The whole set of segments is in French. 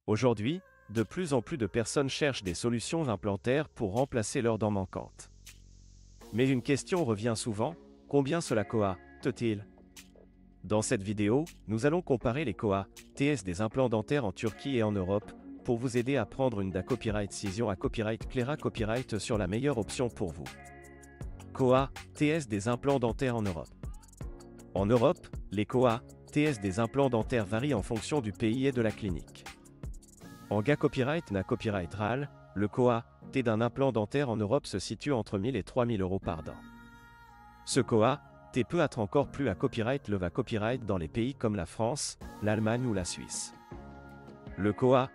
Aujourd'hui, de plus en plus de personnes cherchent des solutions implantaires pour remplacer leurs dents manquantes. Mais une question revient souvent, combien cela coûte-t-il? Dans cette vidéo, nous allons comparer les coûts des implants dentaires en Turquie et en Europe, pour vous aider à prendre une copyright Cision à copyright Clera copyright sur la meilleure option pour vous. Coûts des implants dentaires en Europe. En Europe, les coûts des implants dentaires varient en fonction du pays et de la clinique. En copyright na copyright RAL, le coût d'un implant dentaire en Europe se situe entre 1000 et 3000 euros par dent. Ce coût peut être encore plus à copyright le va copyright dans les pays comme la France, l'Allemagne ou la Suisse. Le coût à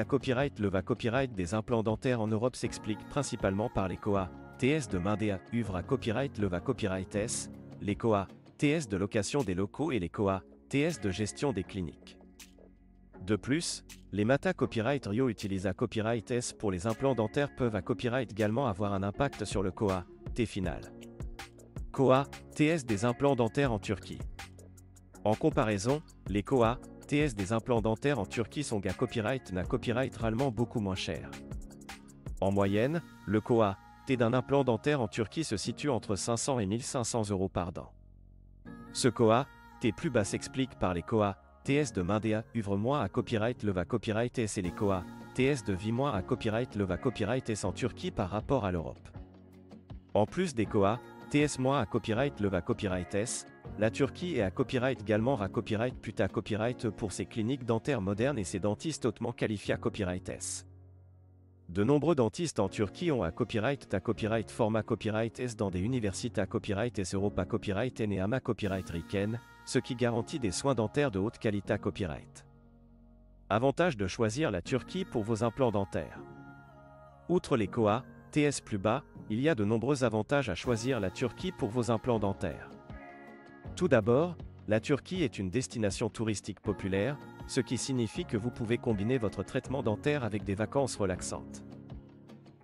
copyright le va copyright des implants dentaires en Europe s'explique principalement par les coûts de main d'œuvre à copyright le va copyright S, les coûts de location des locaux et les coûts de gestion des cliniques. De plus, les Mata Copyright Rio utilisent à copyright S pour les implants dentaires peuvent à copyright également avoir un impact sur le coût final. Coûts des implants dentaires en Turquie. En comparaison, les coûts des implants dentaires en Turquie sont à copyright na copyright réellement beaucoup moins chers. En moyenne, le coût d'un implant dentaire en Turquie se situe entre 500 et 1500 euros par dent. Ce coût plus bas s'explique par les coûts de main d'œuvre moins à copyright le va copyright S et les coûts de vie moins à copyright le va copyright S en Turquie par rapport à l'Europe. En plus des coûts moins à copyright le va copyright S, la Turquie est à copyright également à copyright plus à copyright pour ses cliniques dentaires modernes et ses dentistes hautement qualifiés à copyright S. De nombreux dentistes en Turquie ont à copyright format copyright S dans des universités à copyright S Europa copyright N et AMA copyright Riken, ce qui garantit des soins dentaires de haute qualité à copyright. Avantage de choisir la Turquie pour vos implants dentaires. Outre les coûts plus bas, il y a de nombreux avantages à choisir la Turquie pour vos implants dentaires. Tout d'abord, la Turquie est une destination touristique populaire, ce qui signifie que vous pouvez combiner votre traitement dentaire avec des vacances relaxantes.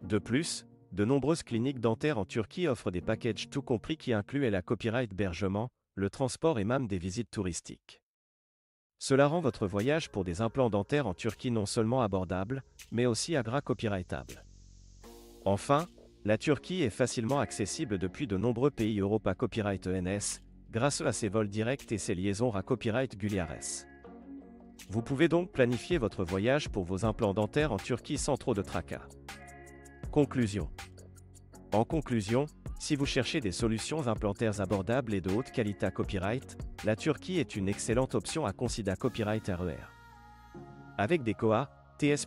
De plus, de nombreuses cliniques dentaires en Turquie offrent des packages tout compris qui incluent la copyright hébergement, le transport et même des visites touristiques. Cela rend votre voyage pour des implants dentaires en Turquie non seulement abordable, mais aussi copyrightable. Enfin, la Turquie est facilement accessible depuis de nombreux pays Europa copyright ENS, grâce à ses vols directs et ses liaisons à copyright Gulyares. Vous pouvez donc planifier votre voyage pour vos implants dentaires en Turquie sans trop de tracas. Conclusion. En conclusion, si vous cherchez des solutions implantaires abordables et de haute qualité à copyright, la Turquie est une excellente option à considérer copyright RER. Avec des coûts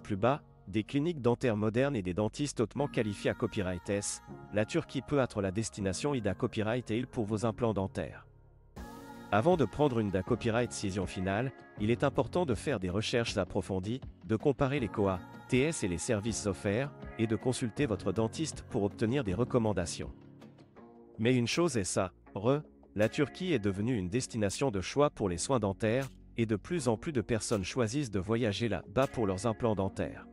plus bas, des cliniques dentaires modernes et des dentistes hautement qualifiés à copyright S, la Turquie peut être la destination IDA copyright et pour vos implants dentaires. Avant de prendre une copyright Cision finale, il est important de faire des recherches approfondies, de comparer les coûts et les services offerts, et de consulter votre dentiste pour obtenir des recommandations. Mais une chose est la Turquie est devenue une destination de choix pour les soins dentaires, et de plus en plus de personnes choisissent de voyager là-bas pour leurs implants dentaires.